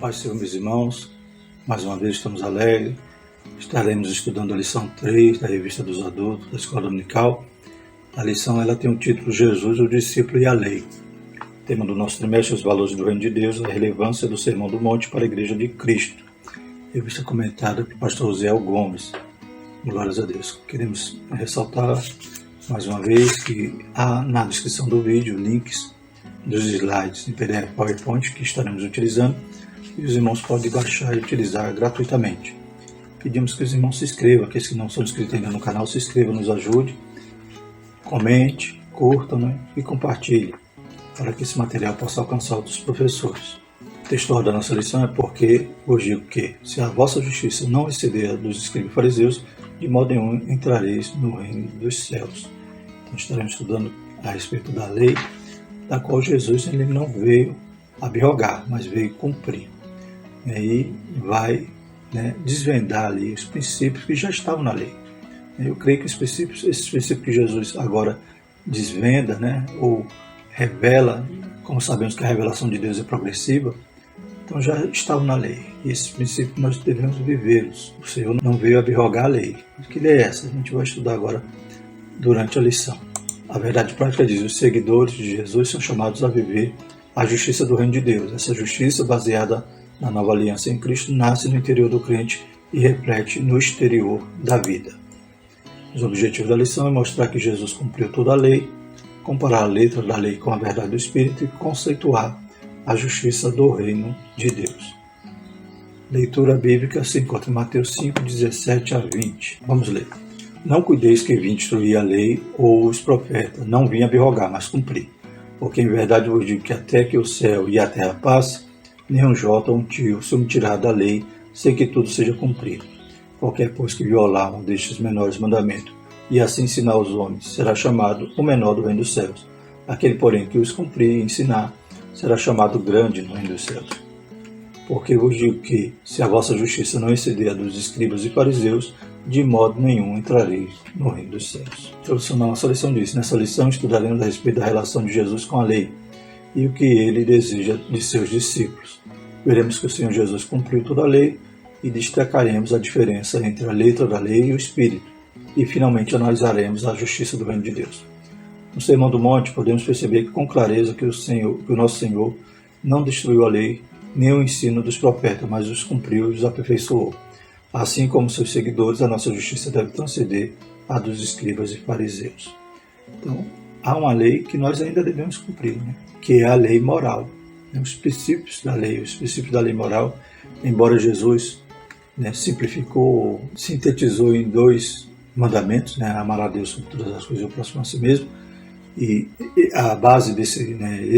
Paz Senhor, meus irmãos, mais uma vez estamos alegres, estaremos estudando a lição 3 da Revista dos Adultos, da Escola Dominical. A lição ela tem o título Jesus, o discípulo e a lei. O tema do nosso trimestre, os valores do reino de Deus, a relevância do Sermão do Monte para a Igreja de Cristo. Revista comentada pelo pastor Zéel Gomes. Glórias a Deus. Queremos ressaltar mais uma vez que há na descrição do vídeo links dos slides em PDF PowerPoint que estaremos utilizando e os irmãos podem baixar e utilizar gratuitamente. Pedimos que os irmãos se inscrevam, aqueles que não são inscritos ainda no canal, se inscrevam, nos ajude, comente, curtam, e compartilhe para que esse material possa alcançar outros professores. O texto da nossa lição é porque vos digo que, se a vossa justiça não exceder a dos escribas e fariseus, de modo nenhum entrareis no reino dos céus. Então estaremos estudando a respeito da lei, da qual Jesus ele não veio abrogar, mas veio cumprir. E aí vai desvendar ali os princípios que já estavam na lei. Eu creio que esses princípios que Jesus agora desvenda, ou revela, como sabemos que a revelação de Deus é progressiva, então já estavam na lei. E esses princípios nós devemos vivê-los. O Senhor não veio abrogar a lei. Que lei é essa? A gente vai estudar agora durante a lição. A verdade prática diz: os seguidores de Jesus são chamados a viver a justiça do reino de Deus. Essa justiça, baseada na nova aliança em Cristo, nasce no interior do crente e reflete no exterior da vida. Os objetivos da lição é mostrar que Jesus cumpriu toda a lei, comparar a letra da lei com a verdade do Espírito e conceituar a justiça do reino de Deus. Leitura bíblica se encontra em Mateus 5, 17 a 20. Vamos ler. Não cuideis que vim destruir a lei ou os profetas, não vim abrogar, mas cumprir. Porque em verdade vos digo que até que o céu e a terra passem, nenhum jota ou um tio se me tirar da lei, sem que tudo seja cumprido. Qualquer, pois, que violar um destes menores mandamentos, e assim ensinar aos homens, será chamado o menor do reino dos céus. Aquele, porém, que os cumprir e ensinar, será chamado grande no reino dos céus. Porque vos digo que, se a vossa justiça não exceder a dos escribas e fariseus, de modo nenhum entrareis no reino dos céus. A introdução da nossa lição diz: nessa lição estudaremos a respeito da relação de Jesus com a lei e o que ele deseja de seus discípulos. Veremos que o Senhor Jesus cumpriu toda a lei e destacaremos a diferença entre a letra da lei e o Espírito. E finalmente analisaremos a justiça do reino de Deus. No Sermão do Monte podemos perceber que com clareza que o nosso Senhor não destruiu a lei nem o ensino dos profetas, mas os cumpriu e os aperfeiçoou. Assim como seus seguidores, a nossa justiça deve transcender a dos escribas e fariseus. Então, há uma lei que nós ainda devemos cumprir, que é a lei moral. Os princípios da lei moral, embora Jesus simplificou, sintetizou em 2 mandamentos, amar a Deus sobre todas as coisas e o próximo a si mesmo, e a base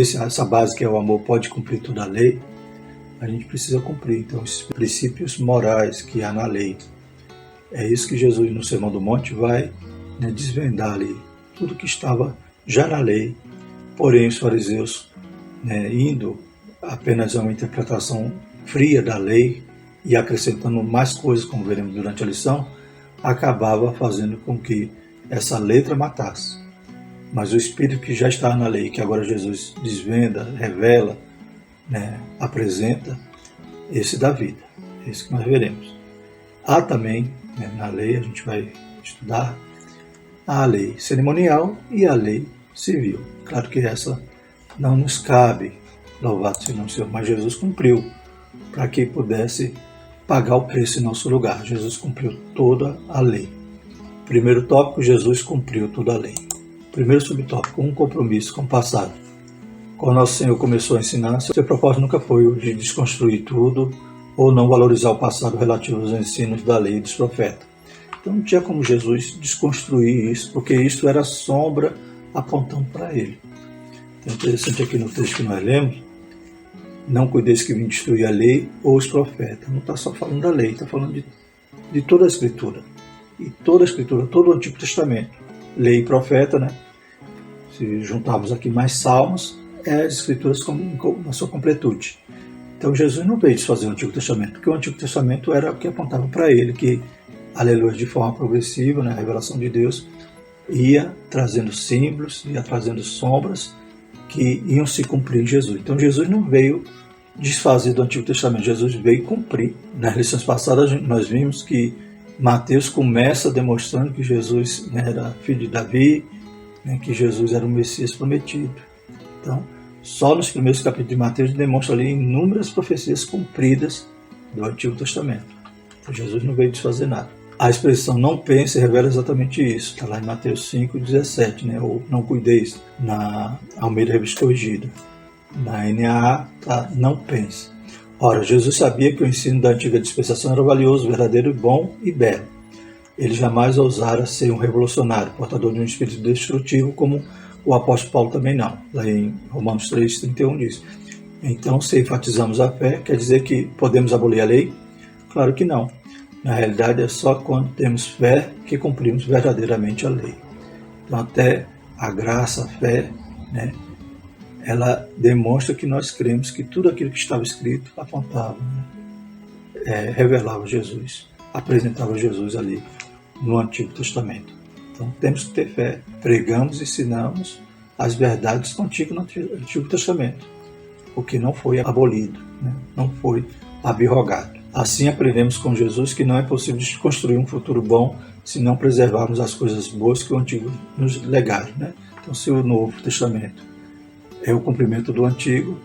essa base que é o amor pode cumprir toda a lei, a gente precisa cumprir. Então, esses princípios morais que há na lei, é isso que Jesus no Sermão do Monte vai desvendar ali, tudo que estava já na lei, porém os fariseus indo apenas a uma interpretação fria da lei e acrescentando mais coisas, como veremos durante a lição, acabava fazendo com que essa letra matasse. Mas o Espírito que já está na lei, que agora Jesus desvenda, revela, apresenta, esse dá vida. Esse que nós veremos. Há também, na lei, a gente vai estudar a lei cerimonial e a lei civil. Claro que essa não nos cabe, louvado seja o Senhor, mas Jesus cumpriu para que pudesse pagar o preço em nosso lugar. Jesus cumpriu toda a lei. Primeiro tópico: Jesus cumpriu toda a lei. Primeiro subtópico: um compromisso com o passado. Quando nosso Senhor começou a ensinar, seu propósito nunca foi o de desconstruir tudo ou não valorizar o passado relativo aos ensinos da lei e dos profetas. Então não tinha como Jesus desconstruir isso, porque isso era sombra apontando para ele. Então, interessante aqui no texto que nós lemos: não cuideis que vim destruir a lei ou os profetas. Não está só falando da lei, está falando de toda a Escritura. E toda a Escritura, todo o Antigo Testamento. Lei e profeta, se juntarmos aqui mais salmos, as Escrituras na sua completude. Então Jesus não veio desfazer o Antigo Testamento, porque o Antigo Testamento era o que apontava para ele, que, aleluia, de forma progressiva, a revelação de Deus ia trazendo símbolos, ia trazendo sombras que iam se cumprir em Jesus. Então Jesus não veio desfazer do Antigo Testamento. Jesus veio cumprir. Nas lições passadas nós vimos que Mateus começa demonstrando que Jesus era filho de Davi, que Jesus era o Messias prometido. Então, só nos primeiros capítulos de Mateus demonstra ali inúmeras profecias cumpridas do Antigo Testamento. Então, Jesus não veio desfazer nada. A expressão não pense revela exatamente isso. Está lá em Mateus 5,17, ou não cuideis, na Almeida Revista Corrigida. Na NAA está não pense. Ora, Jesus sabia que o ensino da antiga dispensação era valioso, verdadeiro, bom e belo. Ele jamais ousara ser um revolucionário, portador de um espírito destrutivo, como o apóstolo Paulo também não. Lá em Romanos 3,31 diz. Então, se enfatizamos a fé, quer dizer que podemos abolir a lei? Claro que não. Na realidade, é só quando temos fé que cumprimos verdadeiramente a lei. Então, até a graça, a fé, ela demonstra que nós cremos que tudo aquilo que estava escrito apontava, revelava Jesus, apresentava Jesus ali no Antigo Testamento. Então temos que ter fé, pregamos e ensinamos as verdades contidas no Antigo Testamento, porque não foi abolido, não foi abrogado. Assim aprendemos com Jesus que não é possível construir um futuro bom se não preservarmos as coisas boas que o Antigo nos legaram. Então, se o Novo Testamento é o cumprimento do Antigo,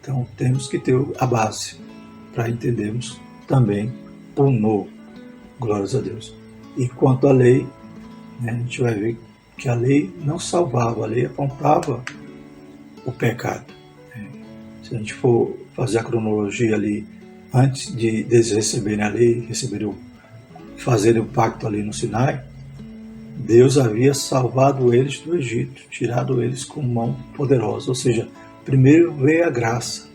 então temos que ter a base para entendermos também o Novo. Glórias a Deus. E quanto à lei, a gente vai ver que a lei não salvava, a lei apontava o pecado. Se a gente for fazer a cronologia ali, antes de eles receberem a lei, fazerem o pacto ali no Sinai, Deus havia salvado eles do Egito, tirado eles com mão poderosa. Ou seja, primeiro veio a graça.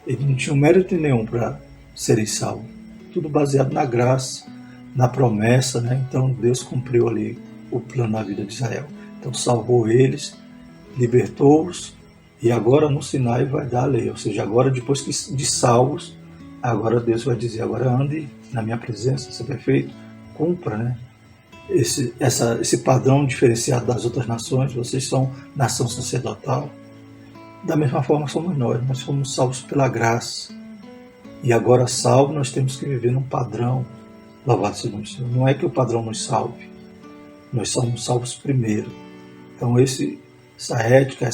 Eles não tinham mérito nenhum para serem salvos. Tudo baseado na graça, na promessa. Então Deus cumpriu ali o plano na vida de Israel. Então salvou eles, libertou-os e agora no Sinai vai dar a lei. Ou seja, agora depois de salvos, agora Deus vai dizer, agora ande na minha presença, ser perfeito, cumpra, esse padrão diferenciado das outras nações, vocês são nação sacerdotal. Da mesma forma somos nós fomos salvos pela graça. E agora salvo, nós temos que viver num padrão, louvado seja o nome do Senhor. Não é que o padrão nos salve, nós somos salvos primeiro. Então essa ética,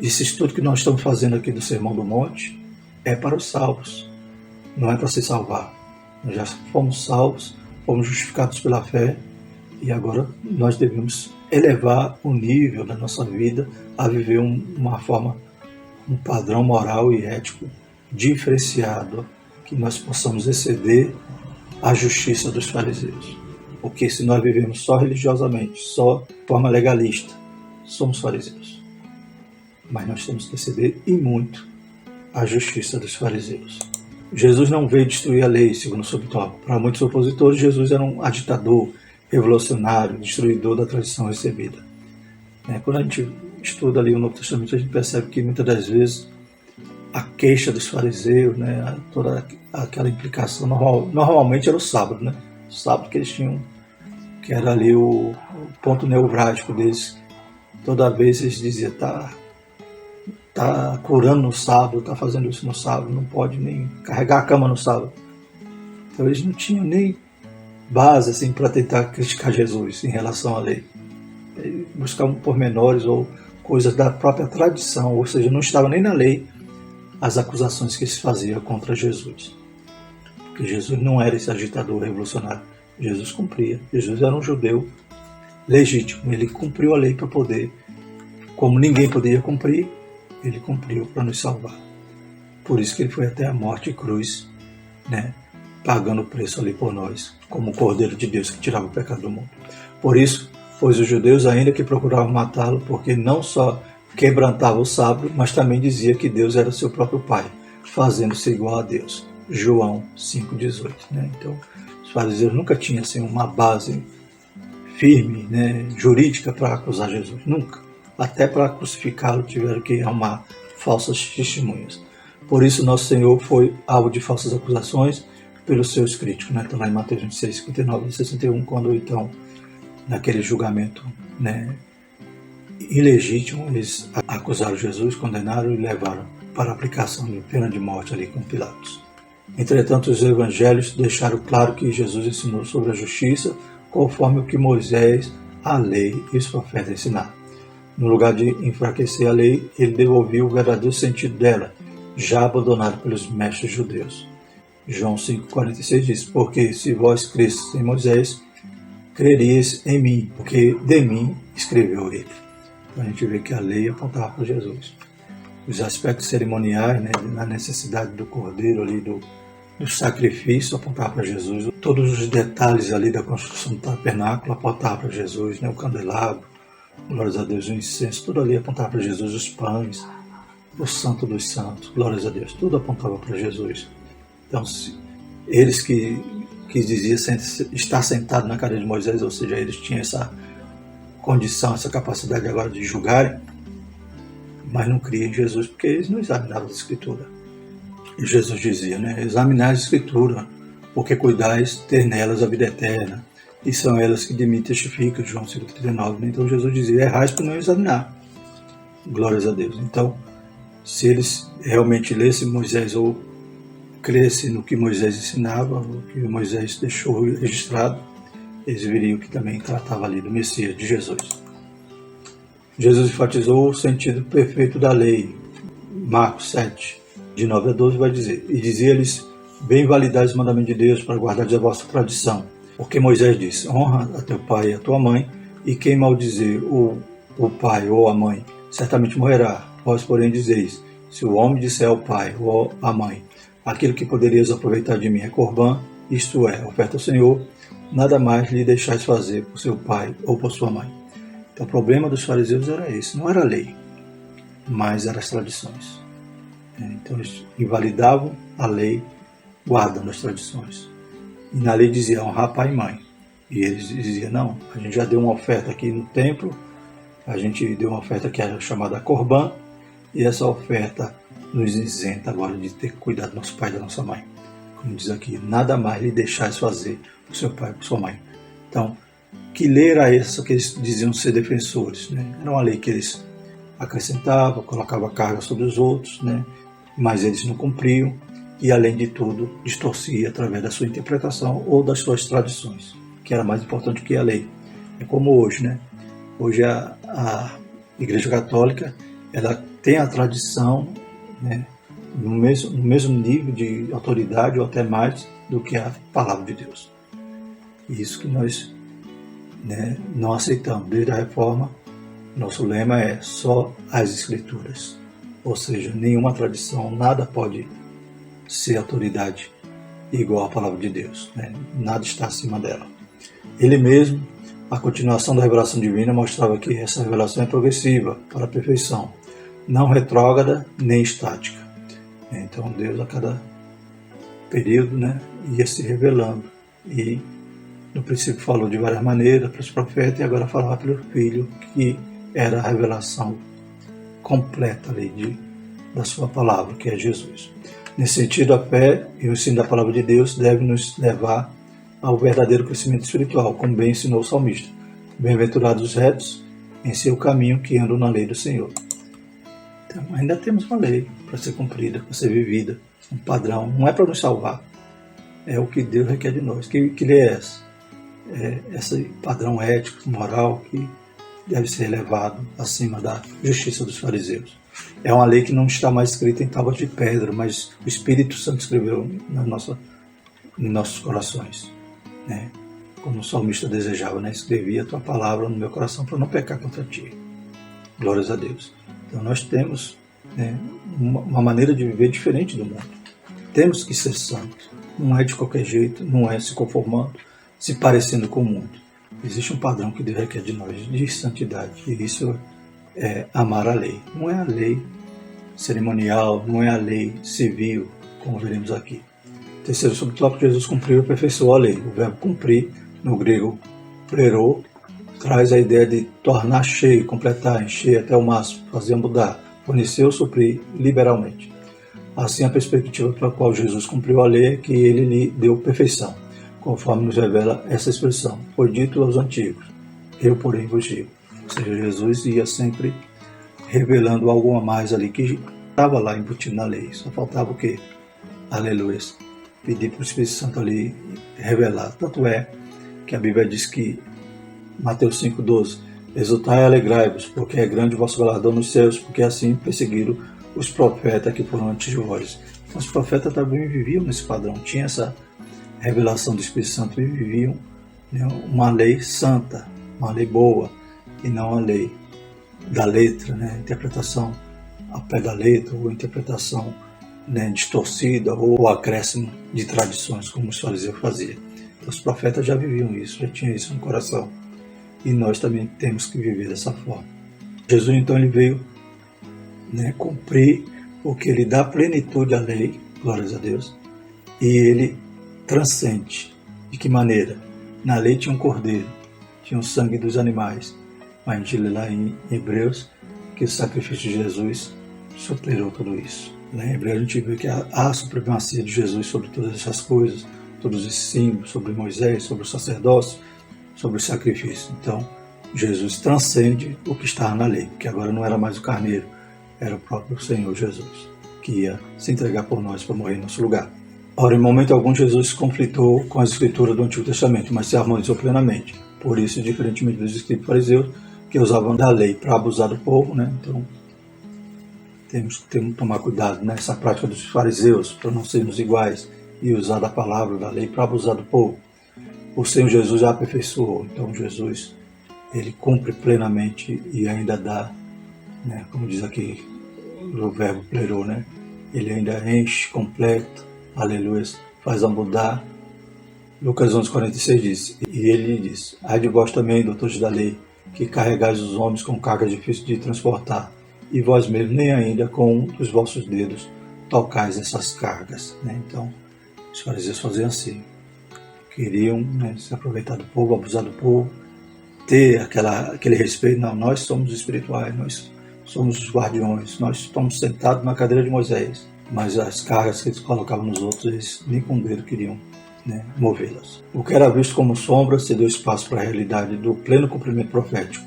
esse estudo que nós estamos fazendo aqui do Sermão do Monte, é para os salvos, não é para se salvar. Nós já fomos salvos, fomos justificados pela fé e agora nós devemos elevar o nível da nossa vida a viver uma forma, um padrão moral e ético diferenciado, que nós possamos exceder a justiça dos fariseus. Porque se nós vivemos só religiosamente, só de forma legalista, somos fariseus. Mas nós temos que exceder e muito a justiça dos fariseus. Jesus não veio destruir a lei, segundo o Sobitólogo. Para muitos opositores, Jesus era um agitador, revolucionário, destruidor da tradição recebida. Quando a gente estuda ali o Novo Testamento, a gente percebe que muitas das vezes a queixa dos fariseus, toda aquela implicação, normalmente era o sábado. O sábado que eles tinham, que era ali o ponto neurálgico deles. Toda vez eles diziam, tá curando no sábado, tá fazendo isso no sábado, não pode nem carregar a cama no sábado. Então eles não tinham nem base assim, para tentar criticar Jesus em relação à lei. Eles buscavam pormenores ou coisas da própria tradição, ou seja, não estava nem na lei as acusações que se faziam contra Jesus. Porque Jesus não era esse agitador revolucionário. Jesus cumpria. Jesus era um judeu legítimo. Ele cumpriu a lei para poder, como ninguém poderia cumprir, ele cumpriu para nos salvar. Por isso que ele foi até a morte e cruz, pagando o preço ali por nós, como o Cordeiro de Deus que tirava o pecado do mundo. Por isso, pois os judeus ainda que procuravam matá-lo, porque não só quebrantava o sábado, mas também dizia que Deus era seu próprio Pai, fazendo-se igual a Deus. João 5,18. Então, os fariseus nunca tinham assim, uma base firme, jurídica para acusar Jesus. Nunca. Até para crucificá-lo tiveram que arrumar falsas testemunhas. Por isso nosso Senhor foi alvo de falsas acusações pelos seus críticos. Está lá em Mateus 26, 59 e 61, quando então, naquele julgamento ilegítimo, eles acusaram Jesus, condenaram e levaram para a aplicação de pena de morte ali com Pilatos. Entretanto, os evangelhos deixaram claro que Jesus ensinou sobre a justiça conforme o que Moisés, a lei e os profetas ensinaram. No lugar de enfraquecer a lei, ele devolveu o verdadeiro sentido dela, já abandonado pelos mestres judeus. João 5,46 diz: porque se vós cresceis em Moisés, creríeis em mim, porque de mim escreveu ele. Então a gente vê que a lei apontava para Jesus. Os aspectos cerimoniais, né, na necessidade do cordeiro ali, do sacrifício, apontava para Jesus. Todos os detalhes ali da construção do tabernáculo apontavam para Jesus, né, o candelabro, glórias a Deus, o incenso, tudo ali apontava para Jesus, os pães, o santo dos santos, glórias a Deus, tudo apontava para Jesus. Então, eles que diziam estar sentado na cadeira de Moisés, ou seja, eles tinham essa condição, essa capacidade agora de julgarem, mas não criam em Jesus porque eles não examinavam a Escritura. E Jesus dizia, né, examinai a Escritura, porque cuidais ter nelas a vida eterna, e são elas que de mim testificam, João 5,39. Então Jesus dizia, errais por não examinar. Glórias a Deus. Então, se eles realmente lessem Moisés ou crescem no que Moisés ensinava, o que Moisés deixou registrado, eles viriam que também tratava ali do Messias, de Jesus. Jesus enfatizou o sentido perfeito da lei. Marcos 7, de 9 a 12 vai dizer, e dizia-lhes, bem validais os mandamentos de Deus para guardar a vossa tradição. Porque Moisés disse, honra a teu pai e a tua mãe, e quem maldizer o pai ou a mãe, certamente morrerá. Vós, porém, dizeis, se o homem disser ao pai ou à mãe, aquilo que poderias aproveitar de mim é corbã, isto é, oferta ao Senhor, nada mais lhe deixais fazer por seu pai ou por sua mãe. Então o problema dos fariseus era esse, não era a lei, mas eram as tradições. Então eles invalidavam a lei, guardando as tradições. E na lei dizia honrar pai e mãe. E eles diziam, não, a gente já deu uma oferta aqui no templo, a gente deu uma oferta que era chamada corbã, e essa oferta nos isenta agora de ter que cuidar do nosso pai e da nossa mãe. Como diz aqui, nada mais lhe deixais fazer por seu pai e por sua mãe. Então, que lei era essa que eles diziam ser defensores? Né? Era uma lei que eles acrescentavam, colocavam carga sobre os outros, né? Mas eles não cumpriam e, além de tudo, distorcia através da sua interpretação ou das suas tradições, que era mais importante que a lei. É como hoje, né? Hoje a Igreja Católica ela tem a tradição, né, no mesmo nível de autoridade ou até mais do que a Palavra de Deus. Isso que nós, né, não aceitamos. Desde a Reforma, nosso lema é só as Escrituras. Ou seja, nenhuma tradição, nada pode ser autoridade igual à Palavra de Deus. Né? Nada está acima dela. Ele mesmo, a continuação da revelação divina, mostrava que essa revelação é progressiva para a perfeição, não retrógrada nem estática. Então Deus a cada período, né, ia se revelando. E no princípio falou de várias maneiras para os profetas e agora falava pelo Filho, que era a revelação completa ali da sua palavra, que é Jesus. Nesse sentido, a fé e o ensino da palavra de Deus devem nos levar ao verdadeiro crescimento espiritual, como bem ensinou o salmista. Bem-aventurados os retos em seu caminho que andam na lei do Senhor. Então, ainda temos uma lei para ser cumprida, para ser vivida, um padrão. Não é para nos salvar, é o que Deus requer de nós. Que lei é essa? É esse padrão ético, moral, que deve ser elevado acima da justiça dos fariseus. É uma lei que não está mais escrita em tábuas de pedra, mas o Espírito Santo escreveu em nossos corações. Né? Como o salmista desejava, né? Escrevi a tua palavra no meu coração para não pecar contra ti. Glórias a Deus. Então nós temos, né, uma maneira de viver diferente do mundo. Temos que ser santos. Não é de qualquer jeito, não é se conformando, se parecendo com o mundo. Existe um padrão que Deus requer de nós, de santidade. E isso é amar a lei. Não é a lei cerimonial, não é a lei civil, como veremos aqui. Terceiro subtópico, Jesus cumpriu e aperfeiçoou a lei. O verbo cumprir, no grego plero, traz a ideia de tornar cheio, completar, encher até o máximo, fazer mudar, fornecer ou suprir liberalmente. Assim, a perspectiva pela qual Jesus cumpriu a lei é que ele lhe deu perfeição, conforme nos revela essa expressão. Foi dito aos antigos, eu porém vos digo. Ou seja, Jesus ia sempre revelando algo a mais ali, que estava lá embutido na lei, só faltava o quê? Aleluia. Pedir para o Espírito Santo ali revelar. Tanto é que a Bíblia diz que, Mateus 5,12, exultai e alegrai-vos, porque é grande o vosso galardão nos céus, porque assim perseguiram os profetas que foram antes de vós. Então, os profetas também viviam nesse padrão, tinha essa revelação do Espírito Santo e viviam, né, uma lei santa, uma lei boa, e não a lei da letra, né, interpretação ao pé da letra, ou interpretação, né, distorcida, ou acréscimo de tradições, como os fariseus faziam. Então, os profetas já viviam isso, já tinham isso no coração. E nós também temos que viver dessa forma. Jesus, então, ele veio, né, cumprir, porque ele dá plenitude à lei, glórias a Deus, e ele transcende. De que maneira? Na lei tinha um cordeiro, tinha o sangue dos animais, mas a gente lê lá em Hebreus que o sacrifício de Jesus superou tudo isso. Lá em Hebreus a gente vê que há a supremacia de Jesus sobre todas essas coisas, todos esses símbolos, sobre Moisés, sobre o sacerdócio, sobre o sacrifício. Então, Jesus transcende o que estava na lei, que agora não era mais o carneiro, era o próprio Senhor Jesus, que ia se entregar por nós para morrer em nosso lugar. Ora, em momento algum, Jesus se conflitou com as escrituras do Antigo Testamento, mas se harmonizou plenamente. Por isso, diferentemente dos escribas fariseus, que usavam da lei para abusar do povo, né? Então, temos que tomar cuidado nessa prática dos fariseus, para não sermos iguais e usar da palavra, da lei, para abusar do povo. O Senhor Jesus já aperfeiçoou, então Jesus, ele cumpre plenamente e ainda dá, né, como diz aqui o verbo plerou, né, ele ainda enche, completa, aleluia, faz a mudar. Lucas 11,46 diz, e ele diz, ai de vós também, doutores da lei, que carregais os homens com cargas difíceis de transportar, e vós mesmos nem ainda com um dos vossos dedos tocais essas cargas. Né? Então, os fariseus faziam assim, queriam, né, se aproveitar do povo, abusar do povo, ter aquele respeito. Não, nós somos espirituais, nós somos os guardiões, nós estamos sentados na cadeira de Moisés, mas as cargas que eles colocavam nos outros, eles nem com o dedo queriam, né, movê-las. O que era visto como sombra cedeu espaço para a realidade do pleno cumprimento profético.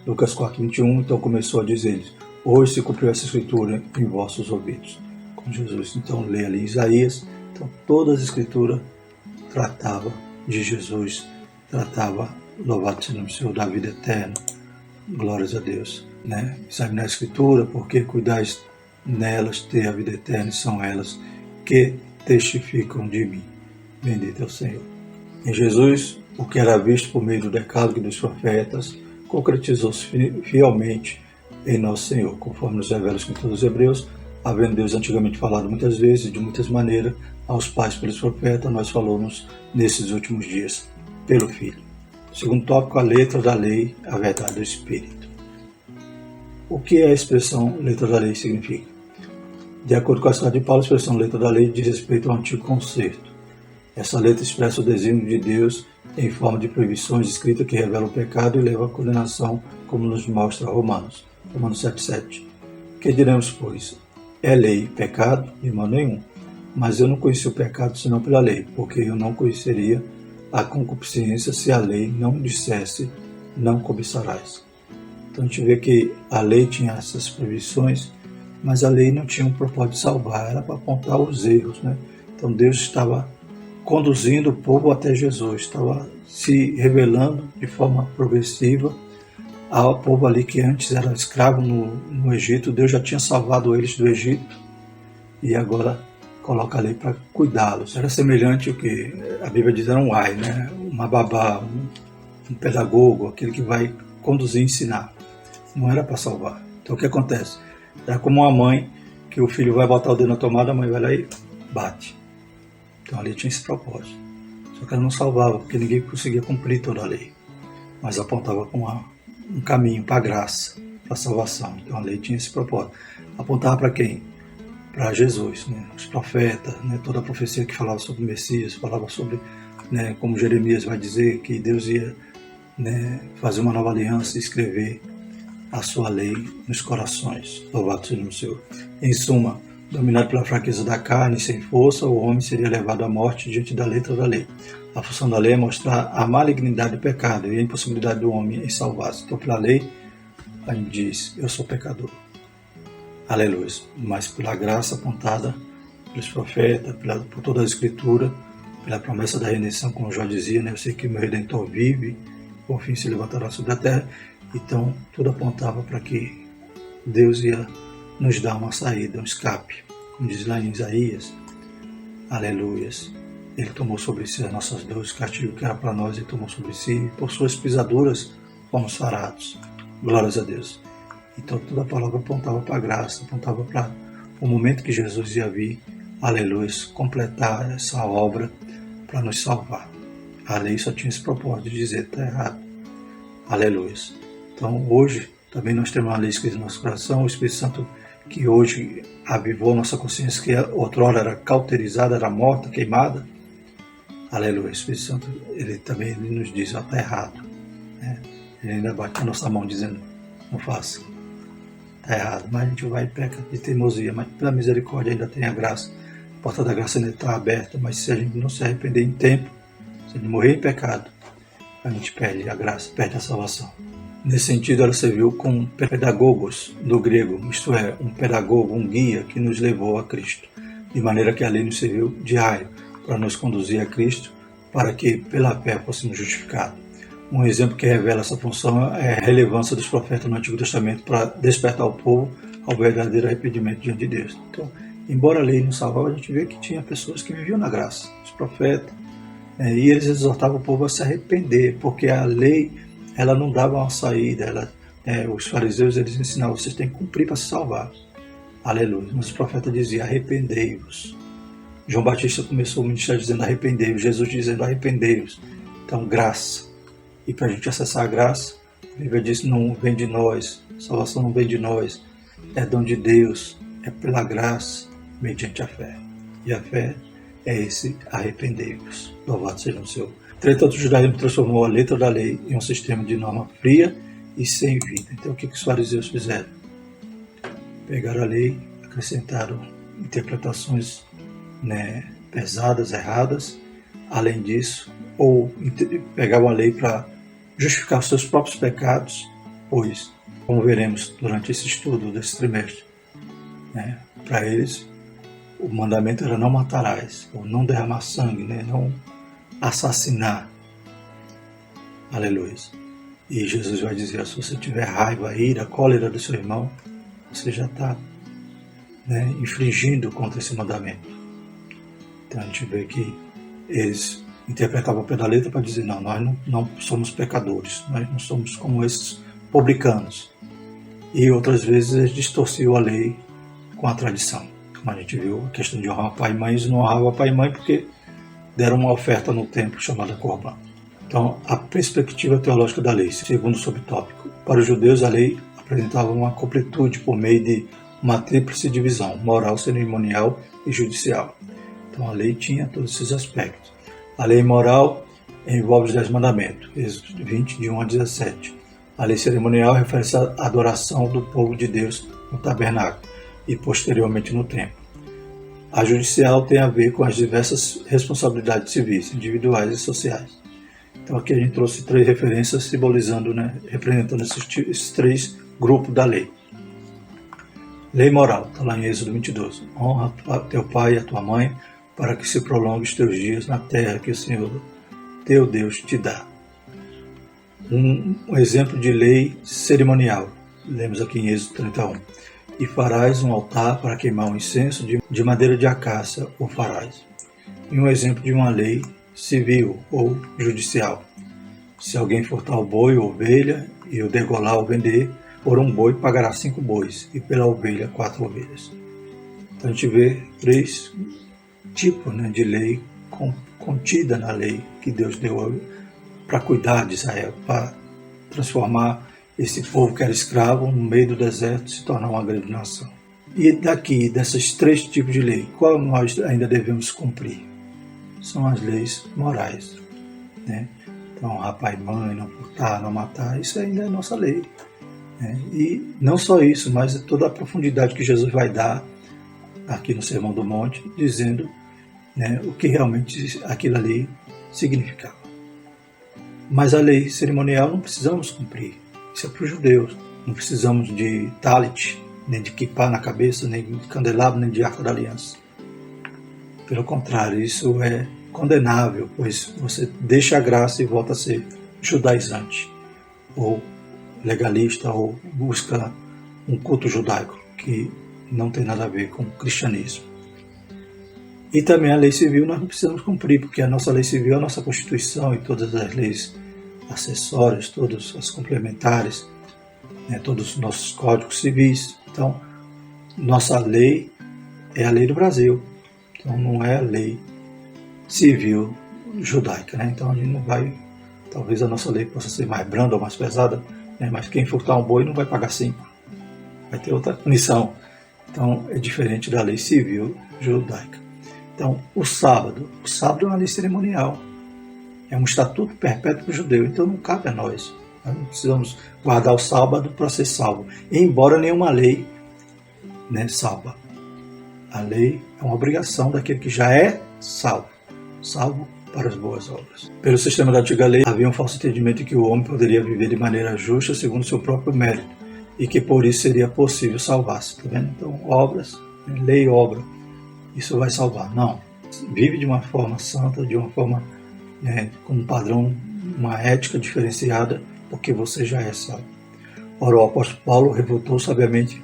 Lucas 4,21, então começou a dizer-lhes, hoje se cumpriu essa escritura em vossos ouvidos. Com Jesus, então lê ali Isaías, então toda a escritura tratava de Jesus, tratava, louvado seja o nome do Senhor, da vida eterna, glórias a Deus. Né? Examinar a escritura, porque cuidais nelas ter a vida eterna, e são elas que testificam de mim. Bendito é o Senhor. Em Jesus, o que era visto por meio do decálogo dos profetas, concretizou-se fielmente em nosso Senhor, conforme nos revela os escritores hebreus, havendo Deus antigamente falado muitas vezes, de muitas maneiras, aos pais pelos profetas, nós falamos nesses últimos dias pelo Filho. Segundo tópico, a letra da lei, a verdade do Espírito. O que a expressão letra da lei significa? De acordo com a cidade de Paulo, a expressão letra da lei diz respeito ao antigo concerto. Essa letra expressa o desígnio de Deus em forma de proibições escritas que revelam o pecado e levam à condenação, como nos mostra Romanos 7,7. Que diremos, pois? É lei pecado? De modo nenhum. Mas eu não conheci o pecado senão pela lei, porque eu não conheceria a concupiscência se a lei não dissesse, não cobiçarás. Então a gente vê que a lei tinha essas proibições, mas a lei não tinha um propósito de salvar, era para apontar os erros. Né? Então Deus estava conduzindo o povo até Jesus, estava se revelando de forma progressiva ao povo ali que antes era escravo no Egito. Deus já tinha salvado eles do Egito e agora coloca a lei para cuidá-los. Era semelhante ao que a Bíblia diz, era um ai, né? Uma babá, um pedagogo, aquele que vai conduzir e ensinar. Não era para salvar. Então o que acontece? Era como uma mãe que o filho vai botar o dedo na tomada, a mãe vai lá e bate. Então a lei tinha esse propósito. Só que ela não salvava, porque ninguém conseguia cumprir toda a lei. Mas apontava para um caminho, para a graça, para a salvação. Então a lei tinha esse propósito. Apontava para quem? Para Jesus, né? Os profetas, né? Toda a profecia que falava sobre o Messias, falava sobre, né, como Jeremias vai dizer, que Deus ia, né, fazer uma nova aliança e escrever a sua lei nos corações. Louvado seja o Senhor. Em suma, dominado pela fraqueza da carne, sem força, o homem seria levado à morte diante da letra da lei. A função da lei é mostrar a malignidade do pecado e a impossibilidade do homem em salvar-se. Então, pela lei, a gente diz, eu sou pecador. Aleluia. Mas pela graça apontada pelos profetas, por toda a Escritura, pela promessa da redenção, como já dizia, né? Eu sei que meu Redentor vive, por fim se levantará sobre a terra. Então, tudo apontava para que Deus ia nos dar uma saída, um escape. Como diz lá em Isaías, aleluias. Ele tomou sobre si as nossas dores, o castigo que era para nós, ele tomou sobre si, e por suas pisaduras fomos sarados. Glórias a Deus. Então, toda a palavra apontava para a graça, apontava para o momento que Jesus ia vir, aleluia, completar essa obra para nos salvar. A lei só tinha esse propósito de dizer está errado. Aleluia. Então, hoje, também nós temos uma lei escrita no nosso coração, o Espírito Santo que hoje avivou nossa consciência, que outrora era cauterizada, era morta, queimada. Aleluia. O Espírito Santo, ele também nos diz, está errado. Né? Ele ainda bate na nossa mão dizendo, não faça. Está errado, mas a gente vai e peca de teimosia, mas pela misericórdia ainda tem a graça. A porta da graça ainda está aberta, mas se a gente não se arrepender em tempo, se a gente morrer em pecado, a gente perde a graça, perde a salvação. Nesse sentido, ela serviu como pedagogos do grego, isto é, um pedagogo, um guia que nos levou a Cristo, de maneira que a lei nos serviu de raio para nos conduzir a Cristo, para que pela fé fôssemos justificados. Um exemplo que revela essa função é a relevância dos profetas no Antigo Testamento para despertar o povo ao verdadeiro arrependimento diante de Deus. Então, embora a lei não salvava, a gente vê que tinha pessoas que viviam na graça, os profetas, e eles exortavam o povo a se arrepender, porque a lei ela não dava uma saída. Os fariseus eles ensinavam, vocês têm que cumprir para se salvar. Aleluia. Mas o profeta dizia, arrependei-vos. João Batista começou o ministério dizendo arrependei-vos, Jesus dizendo arrependei-vos. Então, graça. E para a gente acessar a graça, a Bíblia diz, não vem de nós, salvação não vem de nós, é dom de Deus, é pela graça, mediante a fé. E a fé é esse arrependei-vos. Louvado seja o Senhor. Entretanto, o judaísmo transformou a letra da lei em um sistema de norma fria e sem vida. Então, o que os fariseus fizeram? Pegaram a lei, acrescentaram interpretações pesadas, erradas. Além disso, ou pegavam a lei para justificar os seus próprios pecados, pois, como veremos durante esse estudo desse trimestre, para eles, o mandamento era não matarás, ou não derramar sangue, não assassinar. Aleluia. E Jesus vai dizer, se você tiver raiva, ira, cólera do seu irmão, você já está infringindo contra esse mandamento. Então a gente vê que eles interpretavam o pé da letra para dizer, não, nós não somos pecadores, nós não somos como esses publicanos. E outras vezes eles distorciam a lei com a tradição. Como a gente viu, a questão de honrar pai e mãe, eles não honravam pai e mãe porque deram uma oferta no templo chamada Corban. Então, a perspectiva teológica da lei, segundo o subtópico. Para os judeus, a lei apresentava uma completude por meio de uma tríplice divisão, moral, cerimonial e judicial. Então, a lei tinha todos esses aspectos. A lei moral envolve os 10 mandamentos, Êxodo 20, de 1 a 17. A lei cerimonial refere-se à adoração do povo de Deus no tabernáculo e posteriormente no templo. A judicial tem a ver com as diversas responsabilidades civis, individuais e sociais. Então aqui a gente trouxe 3 referências simbolizando, representando esses 3 grupos da lei. Lei moral, está lá em Êxodo 22. Honra teu pai e a tua mãe, para que se prolongue os teus dias na terra que o Senhor, teu Deus, te dá. Um exemplo de lei cerimonial, lemos aqui em Êxodo 31. E farás um altar para queimar um incenso de madeira de acácia, o farás. E um exemplo de uma lei civil ou judicial. Se alguém furtar o boi ou ovelha e o degolar ou vender, por um boi pagará 5 bois e pela ovelha 4 ovelhas. Então a gente vê 3 tipos de lei contida na lei que Deus deu para cuidar de Israel, para transformar esse povo que era escravo no meio do deserto se tornar uma grande nação. E daqui, desses 3 tipos de lei, qual nós ainda devemos cumprir? São as leis morais. Então, honrar pai e mãe, não furtar, não matar, isso ainda é nossa lei. E não só isso, mas toda a profundidade que Jesus vai dar aqui no Sermão do Monte, dizendo o que realmente aquilo ali significava. Mas a lei cerimonial não precisamos cumprir. Isso é para os judeus. Não precisamos de talit, nem de quipá na cabeça, nem de candelabro, nem de arca da aliança. Pelo contrário, isso é condenável, pois você deixa a graça e volta a ser judaizante, ou legalista, ou busca um culto judaico, que não tem nada a ver com o cristianismo. E também a lei civil nós não precisamos cumprir, porque a nossa lei civil é a nossa Constituição e todas as leis acessórias, todas as complementares, todos os nossos códigos civis. Então, nossa lei é a lei do Brasil, então não é a lei civil judaica. Então a gente não vai, talvez a nossa lei possa ser mais branda ou mais pesada, mas quem furtar um boi não vai pagar 5, vai ter outra punição. Então é diferente da lei civil judaica. Então, o sábado é uma lei cerimonial, é um estatuto perpétuo para o judeu, então não cabe a nós. Nós não precisamos guardar o sábado para ser salvo, embora nenhuma lei salva. A lei é uma obrigação daquele que já é salvo para as boas obras. Pelo sistema da antiga lei, havia um falso entendimento de que o homem poderia viver de maneira justa segundo seu próprio mérito, e que por isso seria possível salvar-se. Tá vendo? Então, obras, lei e obra, isso vai salvar. Não. Vive de uma forma santa, de uma forma com um padrão, uma ética diferenciada, porque você já é salvo. Ora, o apóstolo Paulo refutou sabiamente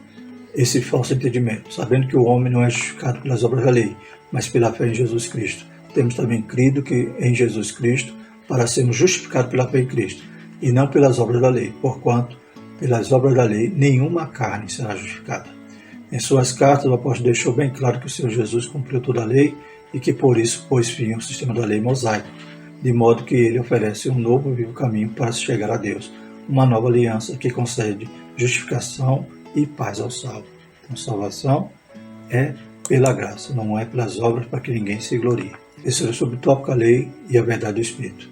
esse falso entendimento, sabendo que o homem não é justificado pelas obras da lei, mas pela fé em Jesus Cristo. Temos também crido que em Jesus Cristo, para sermos justificados pela fé em Cristo, e não pelas obras da lei, porquanto, pelas obras da lei, nenhuma carne será justificada. Em suas cartas, o apóstolo deixou bem claro que o Senhor Jesus cumpriu toda a lei e que por isso pôs fim ao sistema da lei mosaica, de modo que ele oferece um novo e vivo caminho para se chegar a Deus, uma nova aliança que concede justificação e paz ao salvo. Então, salvação é pela graça, não é pelas obras para que ninguém se glorie. Esse é o subtópico, a lei e a verdade do Espírito.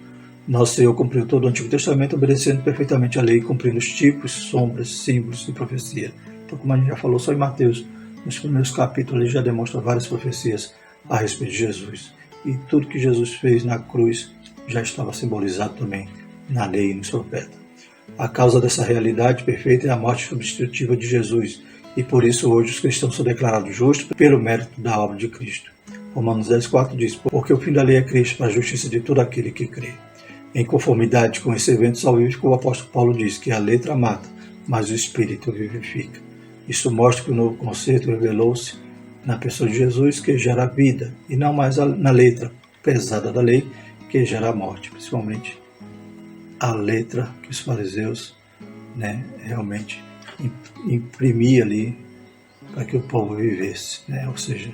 Nosso Senhor cumpriu todo o Antigo Testamento, obedecendo perfeitamente a lei, cumprindo os tipos, sombras, símbolos e profecia. Então, como a gente já falou, só em Mateus, nos primeiros capítulos, ele já demonstra várias profecias a respeito de Jesus. E tudo que Jesus fez na cruz já estava simbolizado também na lei e nos profetas. A causa dessa realidade perfeita é a morte substitutiva de Jesus, e por isso hoje os cristãos são declarados justos pelo mérito da obra de Cristo. Romanos 10,4 diz: porque o fim da lei é Cristo para a justiça de todo aquele que crê. Em conformidade com esse evento salvífico, o apóstolo Paulo diz que a letra mata, mas o Espírito vivifica. Isso mostra que o novo conceito revelou-se na pessoa de Jesus, que gera vida, e não mais na letra pesada da lei, que gera a morte, principalmente a letra que os fariseus realmente imprimia ali para que o povo vivesse, ou seja,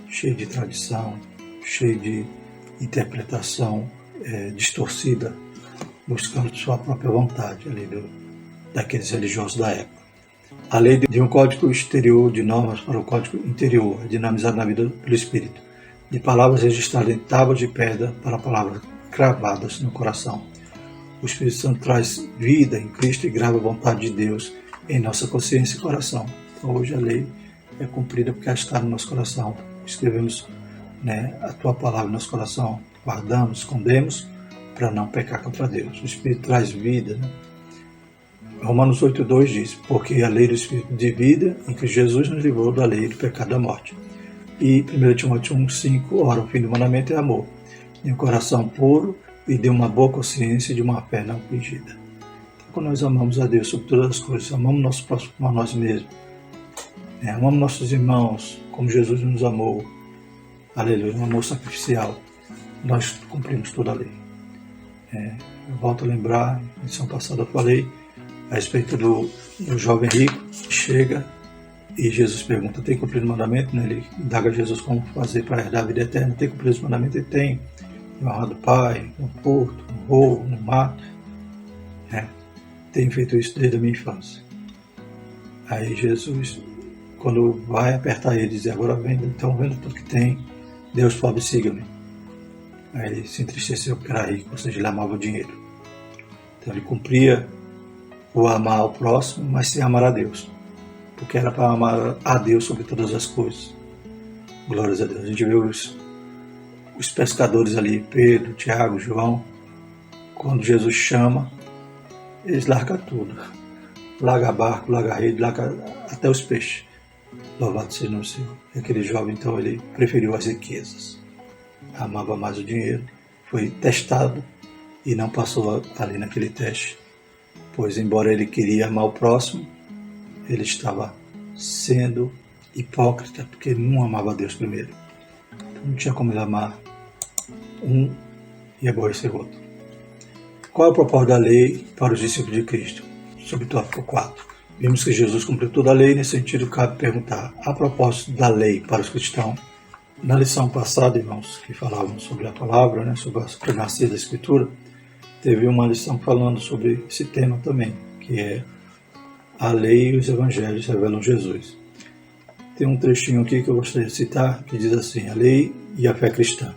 cheio de tradição, cheio de interpretação distorcida, buscando sua própria vontade ali daqueles religiosos da época. A lei de um código exterior de normas para o código interior é dinamizada na vida pelo Espírito, de palavras registradas em tábuas de pedra para palavras cravadas no coração. O Espírito Santo traz vida em Cristo e grava a vontade de Deus em nossa consciência e coração. Então, hoje a lei é cumprida porque ela está no nosso coração. Escrevemos a tua palavra no nosso coração, guardamos, escondemos para não pecar contra Deus. O Espírito traz vida. Romanos 8,2 diz: porque a lei do Espírito de vida em que Jesus nos livrou da lei do pecado da morte. E 1 Timóteo 1,5: ora, o fim do mandamento é amor, de um coração puro e de uma boa consciência e de uma fé não fingida. Então, quando nós amamos a Deus sobre todas as coisas, amamos nosso próximo como a nós mesmos, amamos nossos irmãos como Jesus nos amou, aleluia, um amor sacrificial, nós cumprimos toda a lei. Eu volto a lembrar, na edição passada eu falei a respeito do jovem rico que chega e Jesus pergunta: tem cumprido o mandamento? Ele indaga a Jesus como fazer para herdar a vida eterna. Tem cumprido os mandamentos? Ele tem. Honrar do pai, no porto, no roubo, no mato. Tenho feito isso desde a minha infância. Aí Jesus, quando vai apertar ele, diz: agora vendo, então vendo tudo que tem, Deus pobre, siga-me. Aí ele se entristeceu porque era rico, ou seja, ele amava o dinheiro. Então ele cumpria o amar ao próximo, mas sem amar a Deus, porque era para amar a Deus sobre todas as coisas. Glórias a Deus. A gente vê os pescadores ali, Pedro, Tiago, João, quando Jesus chama, eles largam tudo. larga barco, larga rede, larga até os peixes. Louvado seja o Senhor. E aquele jovem, então, ele preferiu as riquezas. Amava mais o dinheiro. Foi testado e não passou ali naquele teste. Pois, embora ele queria amar o próximo, ele estava sendo hipócrita, porque não amava Deus primeiro. Então, não tinha como ele amar um e aborrecer o outro. Qual é o propósito da lei para os discípulos de Cristo? Subtópico 4. Vimos que Jesus cumpriu toda a lei, nesse sentido cabe perguntar, a propósito da lei para os cristãos, na lição passada, irmãos, que falávamos sobre a palavra, né, sobre a supremacia da Escritura, teve uma lição falando sobre esse tema também, que é a lei e os evangelhos revelam Jesus. Tem um trechinho aqui que eu gostaria de citar, que diz assim, a lei e a fé cristã.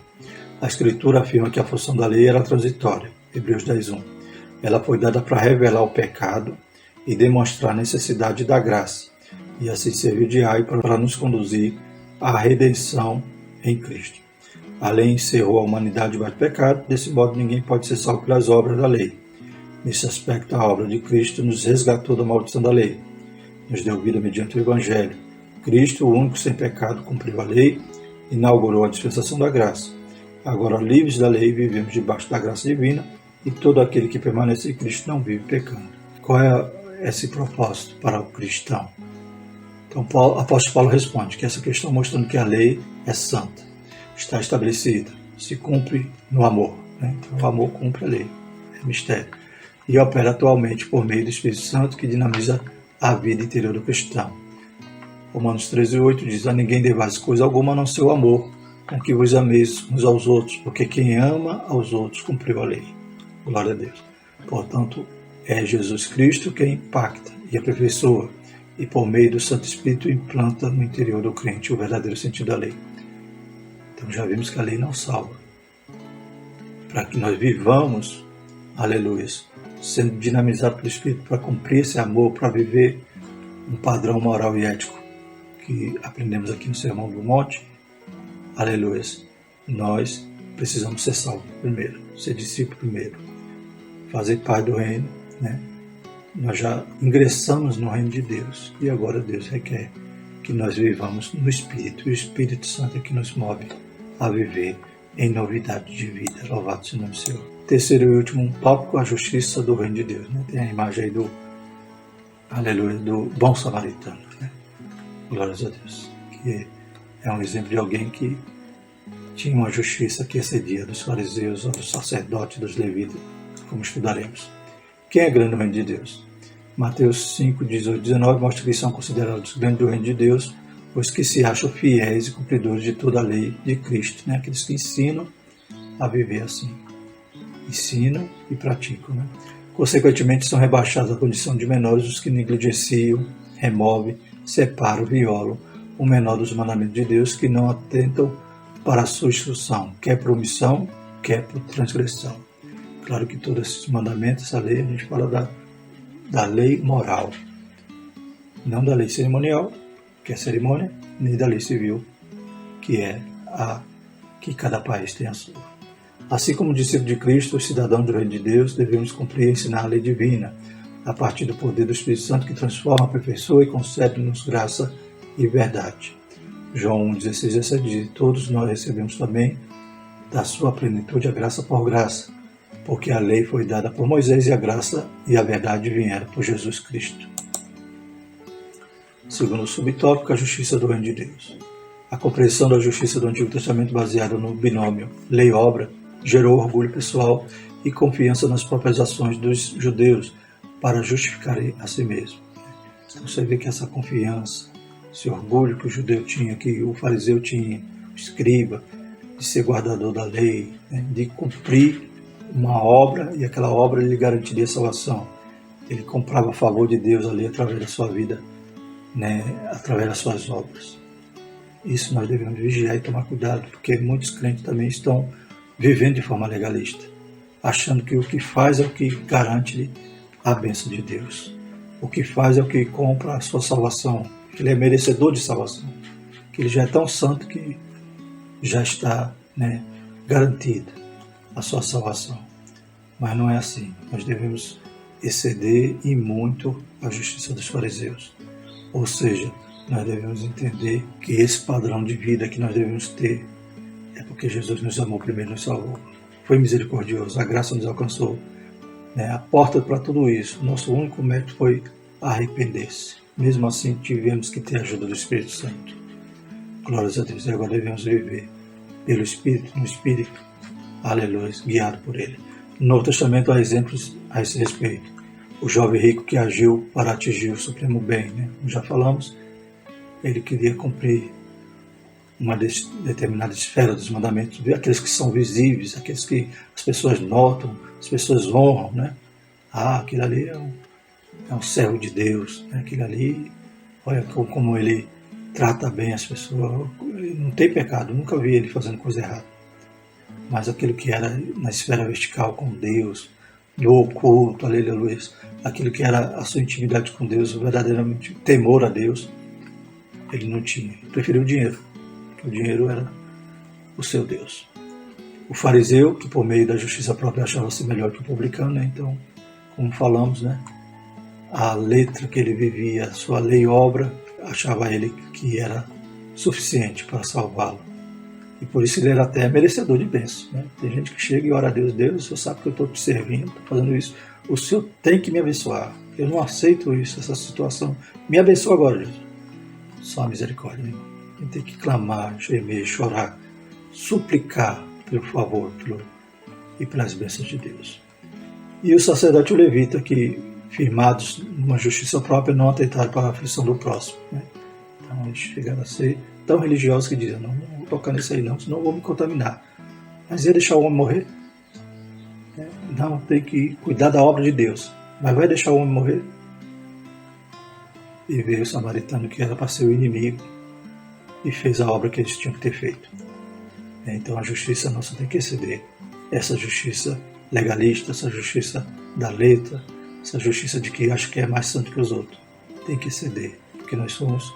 A Escritura afirma que a função da lei era transitória, Hebreus 10:1. Ela foi dada para revelar o pecado e demonstrar a necessidade da graça, e assim servir de aio para nos conduzir à redenção em Cristo. A lei encerrou a humanidade debaixo do pecado, desse modo ninguém pode ser salvo pelas obras da lei. Nesse aspecto, a obra de Cristo nos resgatou da maldição da lei, nos deu vida mediante o Evangelho. Cristo, o único sem pecado, cumpriu a lei, inaugurou a dispensação da graça. Agora, livres da lei, vivemos debaixo da graça divina, e todo aquele que permanece em Cristo não vive pecando. Qual é esse propósito para o cristão? Então, o apóstolo Paulo responde que essa questão mostrando que a lei é santa, está estabelecida, se cumpre no amor. Né? Então, o amor cumpre a lei, é mistério. E opera atualmente por meio do Espírito Santo que dinamiza a vida interior do cristão. Romanos 13:8 diz, a ninguém devais coisa alguma a não ser o amor, com que vos ameis uns aos outros, porque quem ama aos outros cumpriu a lei. Glória a Deus. Portanto, é Jesus Cristo quem impacta e aperfeiçoa, e por meio do Santo Espírito implanta no interior do crente o verdadeiro sentido da lei. Então já vimos que a lei não salva. Para que nós vivamos, aleluia, sendo dinamizados pelo Espírito para cumprir esse amor, para viver um padrão moral e ético que aprendemos aqui no Sermão do Monte, aleluia, nós precisamos ser salvos primeiro, ser discípulo primeiro, fazer parte do reino, né? Nós já ingressamos no reino de Deus e agora Deus requer que nós vivamos no Espírito, e o Espírito Santo é que nos move a viver em novidade de vida. Louvado seja o nome do Senhor. Terceiro e último tópico, a justiça do reino de Deus. Né? Tem a imagem aí do, aleluia, do bom samaritano. Né? Glórias a Deus. Que é um exemplo de alguém que tinha uma justiça que excedia dos fariseus, dos sacerdotes, dos levitas, como estudaremos. Quem é grande no reino de Deus? Mateus 5:18-19 mostra que são considerados grandes do reino de Deus os que se acham fiéis e cumpridores de toda a lei de Cristo, né? Aqueles que ensinam a viver assim. Ensinam e praticam. Né? Consequentemente, são rebaixados à condição de menores os que negligenciam, removem, separam, violam o menor dos mandamentos de Deus, que não atentam para a sua instrução, quer por omissão, quer por transgressão. Claro que todos esses mandamentos, essa lei, a gente fala da lei moral, não da lei cerimonial, que é cerimônia, nem da lei civil, que é a que cada país tem a sua. Assim como discípulos de Cristo, os cidadãos do reino de Deus, devemos cumprir e ensinar a lei divina, a partir do poder do Espírito Santo que transforma, aperfeiçoa e concede-nos graça e verdade. João 1,16 diz, todos nós recebemos também da sua plenitude a graça por graça, porque a lei foi dada por Moisés e a graça e a verdade vieram por Jesus Cristo. Segundo o subtópico, a justiça do reino de Deus. A compreensão da justiça do Antigo Testamento baseada no binômio lei-obra gerou orgulho pessoal e confiança nas próprias ações dos judeus para justificarem a si mesmo. Então você vê que essa confiança, esse orgulho que o judeu tinha, que o fariseu tinha, o escriba, de ser guardador da lei, né, de cumprir uma obra e aquela obra lhe garantiria a salvação. Ele comprava a favor de Deus ali através da sua vida, né, através das suas obras. Isso nós devemos vigiar e tomar cuidado, porque muitos crentes também estão vivendo de forma legalista, achando que o que faz é o que garante a bênção de Deus. O que faz é o que compra a sua salvação, que ele é merecedor de salvação, que ele já é tão santo que já está, né, garantida a sua salvação. Mas não é assim. Nós devemos exceder e muito a justiça dos fariseus. Ou seja, nós devemos entender que esse padrão de vida que nós devemos ter é porque Jesus nos amou primeiro, nos salvou. Foi misericordioso, a graça nos alcançou. A porta para tudo isso, nosso único mérito foi arrepender-se. Mesmo assim, tivemos que ter a ajuda do Espírito Santo. Glórias a Deus. E agora devemos viver pelo Espírito, no Espírito, aleluia, guiado por Ele. No Novo Testamento há exemplos a esse respeito. O jovem rico que agiu para atingir o supremo bem, como já falamos, ele queria cumprir uma determinada esfera dos mandamentos, aqueles que são visíveis, aqueles que as pessoas notam, as pessoas honram, aquilo ali é um servo de Deus, aquilo ali, olha como ele trata bem as pessoas, ele não tem pecado, nunca vi ele fazendo coisa errada. Mas aquilo que era na esfera vertical com Deus, no oculto, aleluia, aquilo que era a sua intimidade com Deus, verdadeiramente temor a Deus, ele não tinha, ele preferiu o dinheiro, porque o dinheiro era o seu Deus. O fariseu, que por meio da justiça própria achava-se melhor que o publicano, então, como falamos, a letra que ele vivia, a sua lei e obra, achava ele que era suficiente para salvá-lo. E por isso ele era até merecedor de bênção. Tem gente que chega e ora a Deus, Deus, o Senhor sabe que eu estou te servindo, estou fazendo isso, o Senhor tem que me abençoar, eu não aceito isso, essa situação, me abençoa agora, Jesus. Só a misericórdia, irmão. A gente tem que clamar, gemer, chorar, suplicar pelo favor e pelas bênçãos de Deus. E o sacerdote e o levita, que firmados numa justiça própria, não atentaram para a aflição do próximo. Então eles chegaram a ser tão religiosos que dizem, não vou tocar nisso aí não, senão eu vou me contaminar. Mas ia deixar o homem morrer? Não, tem que cuidar da obra de Deus. Mas vai deixar o homem morrer? E veio o samaritano que era para ser o inimigo e fez a obra que eles tinham que ter feito. Então a justiça nossa tem que exceder essa justiça legalista, essa justiça da letra, essa justiça de que acha que é mais santo que os outros. Tem que exceder, porque nós somos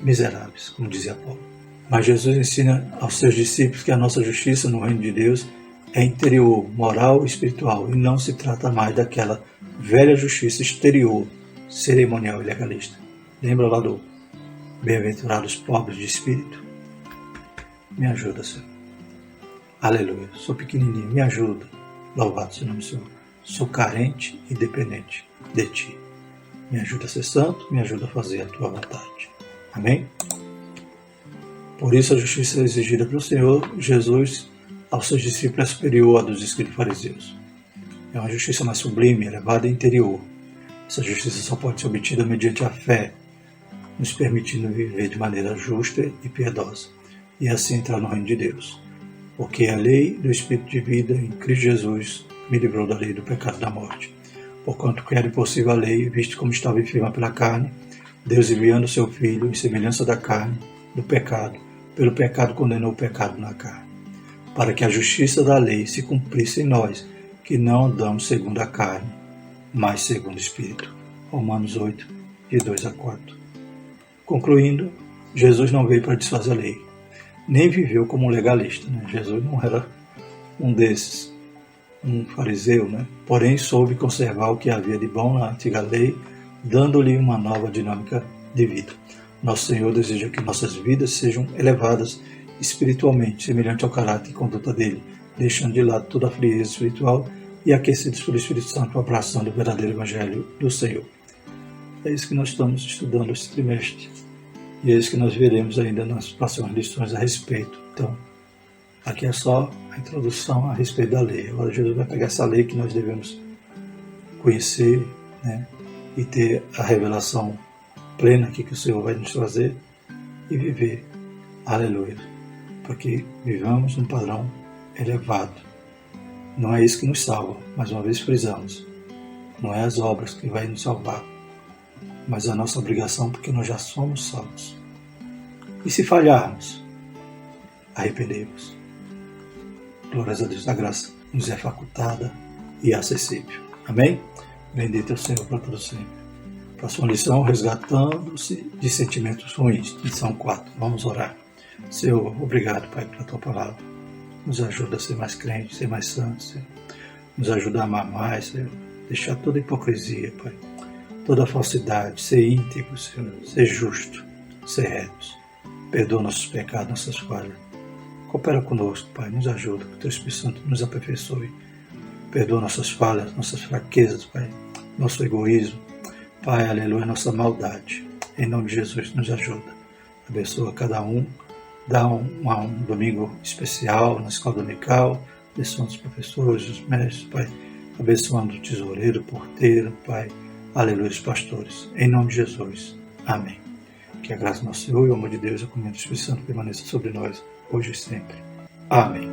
miseráveis, como dizia Paulo. Mas Jesus ensina aos seus discípulos que a nossa justiça no reino de Deus é interior, moral e espiritual, e não se trata mais daquela velha justiça exterior, cerimonial e legalista. Lembra lá do bem-aventurados pobres de espírito? Me ajuda, Senhor. Aleluia. Sou pequenininho, me ajuda. Louvado seja o nome do Senhor. Sou carente e dependente de Ti. Me ajuda a ser santo, me ajuda a fazer a Tua vontade. Amém? Por isso a justiça exigida pelo Senhor Jesus aos seus discípulos é superior à dos escribas fariseus. É uma justiça mais sublime, elevada e interior. Essa justiça só pode ser obtida mediante a fé, nos permitindo viver de maneira justa e piedosa, e assim entrar no reino de Deus. Porque a lei do Espírito de vida em Cristo Jesus me livrou da lei do pecado e da morte. Porquanto que era impossível a lei, visto como estava enferma pela carne, Deus enviando o seu Filho em semelhança da carne, do pecado, pelo pecado condenou o pecado na carne, para que a justiça da lei se cumprisse em nós, que não andamos segundo a carne, mas segundo o Espírito. Romanos 8, de 2 a 4. Concluindo, Jesus não veio para desfazer a lei, nem viveu como um legalista. Jesus não era um desses, um fariseu, porém soube conservar o que havia de bom na antiga lei, dando-lhe uma nova dinâmica de vida. Nosso Senhor deseja que nossas vidas sejam elevadas espiritualmente, semelhante ao caráter e conduta dele, deixando de lado toda a frieza espiritual e aquecidos pelo Espírito Santo, abraçando o verdadeiro Evangelho do Senhor. É isso que nós estamos estudando esse trimestre. E é isso que nós veremos ainda nas próximas lições a respeito. Então, aqui é só a introdução a respeito da lei. Agora Jesus vai pegar essa lei que nós devemos conhecer, e ter a revelação plena aqui que o Senhor vai nos trazer e viver. Aleluia. Para que vivamos num padrão elevado. Não é isso que nos salva, mais uma vez frisamos. Não é as obras que vai nos salvar, mas a nossa obrigação, porque nós já somos salvos. E se falharmos, arrependemos. Glórias a Deus, a graça nos é facultada e acessível. Amém? Bendito é o Senhor para todo sempre. Próxima lição, resgatando-se de sentimentos ruins. Lição 4. Vamos orar. Senhor, obrigado, Pai, pela Tua palavra. Nos ajuda a ser mais crente, ser mais santo, Senhor. Nos ajuda a amar mais, Senhor. deixar toda hipocrisia, Pai, toda falsidade, ser íntegro, Senhor, ser justo, ser retos. Perdoa nossos pecados, nossas falhas. Coopera conosco, Pai, nos ajuda, que o Teu Espírito Santo nos aperfeiçoe. Perdoa nossas falhas, nossas fraquezas, Pai, nosso egoísmo, Pai, aleluia, nossa maldade. Em nome de Jesus, nos ajuda. Abençoa cada um. Dá um domingo especial na escola dominical. Abençoando os professores, os mestres, Pai. Abençoando o tesoureiro, o porteiro, Pai. Aleluia, os pastores. Em nome de Jesus. Amém. Que a graça do nosso Senhor e o amor de Deus e a comunhão do Espírito Santo permaneça sobre nós, hoje e sempre. Amém.